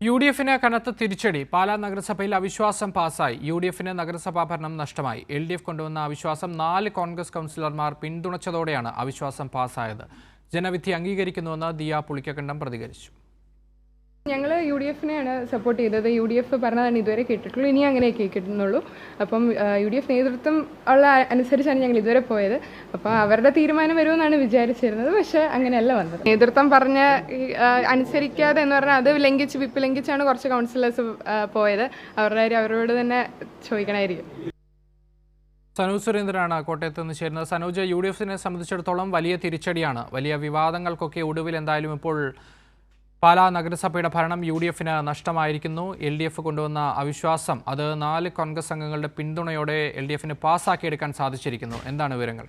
യു.ഡി.എഫിന് കനത്ത തിരിച്ചടി. പാലാ നഗരസഭയിൽ അവിശ്വാസം പാസായി. യു.ഡി.എഫിന് നഗരസഭാ ഭരണം നഷ്ടമായി. എൽ.ഡി.എഫ് കൊണ്ടുവന്ന അവിശ്വാസം 4 കോൺഗ്രസ് കൗൺസിലർമാർ പിന്തുണച്ചതോടെയാണ് അവിശ്വാസം പാസായത്. ജനവിധി അംഗീകരിക്കുന്നുവെന്ന് ദിയ പുളിക്കക്കണ്ടം പ്രതികരിച്ചു. ഞങ്ങൾ യു.ഡി.എഫിനെയാണ് സപ്പോർട്ട് ചെയ്തത്. യു.ഡി.എഫ് പറഞ്ഞതാണ് ഇതുവരെ കേട്ടിട്ടുള്ളൂ. ഇനി അങ്ങനെ കേൾക്കുന്നുള്ളൂ. അപ്പം യു.ഡി.എഫ് നേതൃത്വം ഉള്ള അനുസരിച്ചാണ് ഞങ്ങൾ ഇതുവരെ പോയത്. അപ്പോൾ അവരുടെ തീരുമാനം വരുമെന്നാണ് വിചാരിച്ചിരുന്നത്. പക്ഷേ അങ്ങനെയല്ല വന്നത്. നേതൃത്വം പറഞ്ഞ അനുസരിക്കാതെ എന്ന് പറഞ്ഞാൽ അത് വിപ്പ് ലംഘിച്ചാണ് കുറച്ച് കൗൺസിലേഴ്സ് പോയത്. അവരുടെ കാര്യം അവരോട് തന്നെ ചോദിക്കണമായിരിക്കും. സനോജ് സുരേന്ദ്രനാണ് കോട്ടയത്ത് നിന്ന് ചേരുന്നത്. സനോജ്, യു.ഡി.എഫിനെ സംബന്ധിച്ചിടത്തോളം വലിയ തിരിച്ചടിയാണ്. വലിയ വിവാദങ്ങൾക്കൊക്കെ ഒടുവിൽ എന്തായാലും ഇപ്പോൾ പാലാ നഗരസഭയുടെ ഭരണം യു.ഡി.എഫിന് നഷ്ടമായിരിക്കുന്നു. എൽ.ഡി.എഫ് കൊണ്ടുവന്ന അവിശ്വാസം അത് 4 കോൺഗ്രസ് അംഗങ്ങളുടെ പിന്തുണയോടെ എൽ.ഡി.എഫിന് പാസ്സാക്കിയെടുക്കാൻ സാധിച്ചിരിക്കുന്നു. എന്താണ് വിവരങ്ങൾ?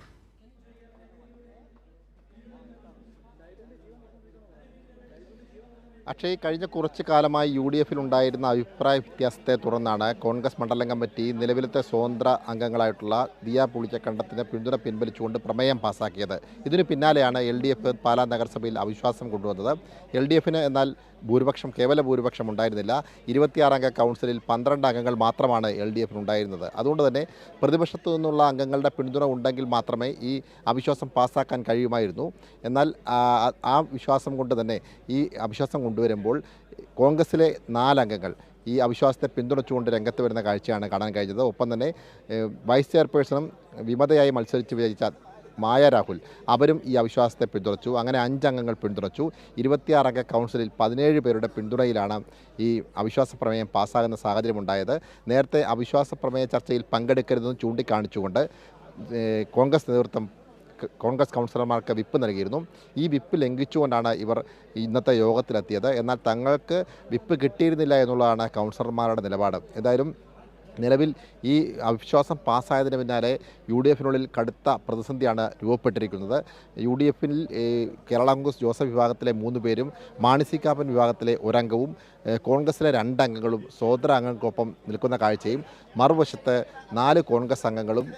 അക്ഷയ്, കഴിഞ്ഞ കുറച്ചു കാലമായി യു.ഡി.എഫിൽ ഉണ്ടായിരുന്ന അഭിപ്രായ വ്യത്യാസത്തെ തുടർന്നാണ് കോൺഗ്രസ് മണ്ഡലം കമ്മിറ്റി നിലവിലത്തെ സ്വതന്ത്ര അംഗങ്ങളായിട്ടുള്ള ദിയ പുളിക്കക്കണ്ടത്തിന് പിന്തുണ പിൻവലിച്ചുകൊണ്ട് പ്രമേയം പാസ്സാക്കിയത്. ഇതിനു പിന്നാലെയാണ് എൽ.ഡി.എഫ് പാലാ നഗരസഭയിൽ അവിശ്വാസം കൊണ്ടുവന്നത്. എൽ.ഡി.എഫിന് എന്നാൽ കേവല ഭൂരിപക്ഷം ഉണ്ടായിരുന്നില്ല. 26 അംഗ കൗൺസിലിൽ 12 അംഗങ്ങൾ മാത്രമാണ് എൽ.ഡി.എഫിന് ഉണ്ടായിരുന്നത്. അതുകൊണ്ട് തന്നെ പ്രതിപക്ഷത്തു നിന്നുള്ള അംഗങ്ങളുടെ പിന്തുണ ഉണ്ടെങ്കിൽ മാത്രമേ ഈ അവിശ്വാസം പാസ്സാക്കാൻ കഴിയുമായിരുന്നു. എന്നാൽ ആ വിശ്വാസം കൊണ്ട് തന്നെ ഈ അവിശ്വാസം കൊണ്ടുവരുമ്പോൾ കോൺഗ്രസിലെ 4 അംഗങ്ങൾ ഈ അവിശ്വാസത്തെ പിന്തുണച്ചുകൊണ്ട് രംഗത്ത് വരുന്ന കാഴ്ചയാണ് കാണാൻ കഴിഞ്ഞത്. ഒപ്പം തന്നെ വൈസ് ചെയർപേഴ്സണും വിമതയായി മത്സരിച്ച് വിജയിച്ച മായ രാഹുൽ അവരും ഈ അവിശ്വാസത്തെ പിന്തുണച്ചു. അങ്ങനെ 5 അംഗങ്ങൾ പിന്തുണച്ചു. 26 അംഗ കൗൺസിലിൽ 17 പേരുടെ പിന്തുണയിലാണ് ഈ അവിശ്വാസ പ്രമേയം പാസ്സാകുന്ന സാഹചര്യമുണ്ടായത്. നേരത്തെ അവിശ്വാസ പ്രമേയ ചർച്ചയിൽ പങ്കെടുക്കരുതെന്ന് ചൂണ്ടിക്കാണിച്ചുകൊണ്ട് കോൺഗ്രസ് കൗൺസിലർമാർക്ക് വിപ്പ് നൽകിയിരുന്നു. ഈ വിപ്പ് ലംഘിച്ചുകൊണ്ടാണ് ഇവർ ഇന്നത്തെ യോഗത്തിലെത്തിയത്. എന്നാൽ തങ്ങൾക്ക് വിപ്പ് കിട്ടിയിരുന്നില്ല എന്നുള്ളതാണ് കൗൺസിലർമാരുടെ നിലപാട്. എന്തായാലും നിലവിൽ ഈ അവിശ്വാസം പാസ്സായതിന് പിന്നാലെ യു.ഡി.എഫിനുള്ളിൽ കടുത്ത പ്രതിസന്ധിയാണ് രൂപപ്പെട്ടിരിക്കുന്നത്. യു.ഡി.എഫിൽ കേരള കോൺഗ്രസ് ജോസഫ് വിഭാഗത്തിലെ 3 പേരും മാണി സി കാപ്പൻ വിഭാഗത്തിലെ 1 അംഗവും കോൺഗ്രസിലെ 2 അംഗങ്ങളും സ്വതന്ത്ര അംഗങ്ങൾക്കൊപ്പം നിൽക്കുന്ന കാഴ്ചയും മറുവശത്ത് 4 കോൺഗ്രസ് അംഗങ്ങളും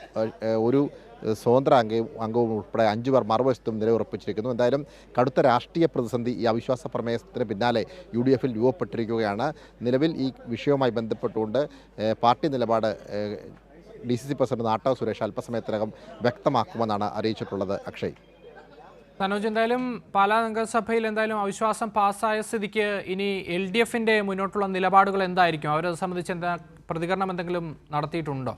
ഒരു സ്വതന്ത്ര അംഗവും ഉൾപ്പെടെ 5 പേർ മറുവശത്തും നിലയുറപ്പിച്ചിരിക്കുന്നു. എന്തായാലും കടുത്ത രാഷ്ട്രീയ പ്രതിസന്ധി ഈ അവിശ്വാസ പ്രമേയത്തിന് പിന്നാലെ യു.ഡി.എഫിൽ രൂപപ്പെട്ടിരിക്കുകയാണ്. നിലവിൽ ഈ വിഷയവുമായി ബന്ധപ്പെട്ടുകൊണ്ട് പാർട്ടി നിലപാട് DCC പ്രസിഡന്റ് നാട്ടാവ് സുരേഷ് അല്പസമയത്തിനകം വ്യക്തമാക്കുമെന്നാണ് അറിയിച്ചിട്ടുള്ളത്. അക്ഷയ്, സനോജ്, എന്തായാലും പാലാ നഗരസഭയിൽ എന്തായാലും അവിശ്വാസം പാസ്സായ സ്ഥിതിക്ക് ഇനി എൽ.ഡി.എഫിൻ്റെ മുന്നോട്ടുള്ള നിലപാടുകൾ എന്തായിരിക്കും? അവരത് സംബന്ധിച്ച് പ്രതികരണം എന്തെങ്കിലും നടത്തിയിട്ടുണ്ടോ?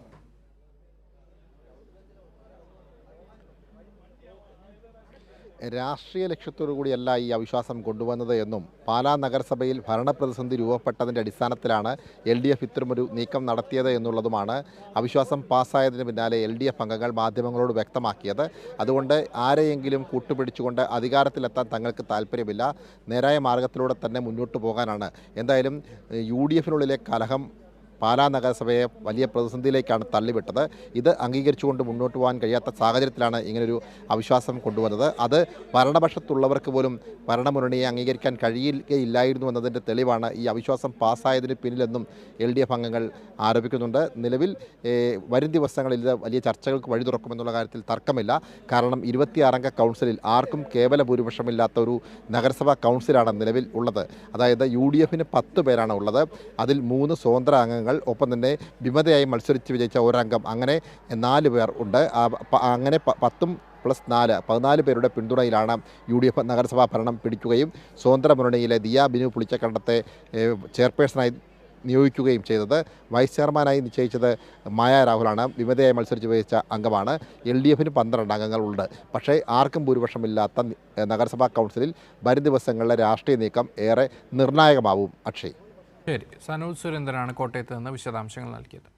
രാഷ്ട്രീയ ലക്ഷ്യത്തോടു കൂടിയല്ല ഈ അവിശ്വാസം കൊണ്ടുവന്നത് എന്നും പാലാ നഗരസഭയിൽ ഭരണപ്രതിസന്ധി രൂപപ്പെട്ടതിൻ്റെ അടിസ്ഥാനത്തിലാണ് LDF ഇത്തരമൊരു നീക്കം നടത്തിയത് എന്നുള്ളതുമാണ് അവിശ്വാസം പാസ്സായതിന് പിന്നാലെ LDF അംഗങ്ങൾ മാധ്യമങ്ങളോട് വ്യക്തമാക്കിയത്. അതുകൊണ്ട് ആരെയെങ്കിലും കൂട്ടുപിടിച്ചുകൊണ്ട് അധികാരത്തിലെത്താൻ തങ്ങൾക്ക് താല്പര്യമില്ല, നേരായ മാർഗത്തിലൂടെ തന്നെ മുന്നോട്ട് പോകാനാണ്. എന്തായാലും UDFിനുള്ളിലെ കലഹം പാലാ നഗരസഭയെ വലിയ പ്രതിസന്ധിയിലേക്കാണ് തള്ളിവിട്ടത്. ഇത് അംഗീകരിച്ചുകൊണ്ട് മുന്നോട്ട് പോകാൻ കഴിയാത്ത സാഹചര്യത്തിലാണ് ഇങ്ങനൊരു അവിശ്വാസം കൊണ്ടുവന്നത്. അത് ഭരണപക്ഷത്തുള്ളവർക്ക് പോലും ഭരണമുന്നണിയെ അംഗീകരിക്കാൻ കഴിയുകയില്ലായിരുന്നു എന്നതിൻ്റെ തെളിവാണ് ഈ അവിശ്വാസം പാസ്സായതിന് പിന്നിലെന്നും LDF അംഗങ്ങൾ ആരോപിക്കുന്നുണ്ട്. നിലവിൽ വരും ദിവസങ്ങളിൽ ഇത് വലിയ ചർച്ചകൾക്ക് വഴി തുറക്കുമെന്നുള്ള കാര്യത്തിൽ തർക്കമില്ല. കാരണം 26 അംഗ കൗൺസിലിൽ ആർക്കും കേവല ഭൂരിപക്ഷമില്ലാത്ത ഒരു നഗരസഭാ കൗൺസിലാണ് നിലവിൽ ഉള്ളത്. അതായത് UDFിന് 10 പേരാണ് ഉള്ളത്. അതിൽ 3 സ്വതന്ത്ര അംഗങ്ങൾ, ഒപ്പം തന്നെ വിമതയായി മത്സരിച്ച് വിജയിച്ച 1 അംഗം, അങ്ങനെ 4 പേർ ഉണ്ട്. അങ്ങനെ 10 + 4 14 പേരുടെ പിന്തുണയിലാണ് UDF നഗരസഭാ ഭരണം പിടിക്കുകയും സ്വതന്ത്ര മുന്നണിയിലെ ദിയ ബിനു പുളിക്കക്കണ്ടത്തെ ചെയർപേഴ്സണായി നിയോഗിക്കുകയും ചെയ്തത്. വൈസ് ചെയർമാനായി നിശ്ചയിച്ചത് മായ രാഹുലാണ്. വിമതയായി മത്സരിച്ച് വിജയിച്ച അംഗമാണ്. LDFിന് 12 അംഗങ്ങളുണ്ട്. പക്ഷേ ആർക്കും ഭൂരിപക്ഷമില്ലാത്ത നഗരസഭാ കൗൺസിലിൽ വരും ദിവസങ്ങളിലെ രാഷ്ട്രീയ നീക്കം ഏറെ നിർണായകമാവും. അക്ഷയ്, ശരി. സനോജ് സുരേന്ദ്രനാണ് കോട്ടയത്ത് നിന്ന് വിശദാംശങ്ങൾ നൽകിയത്.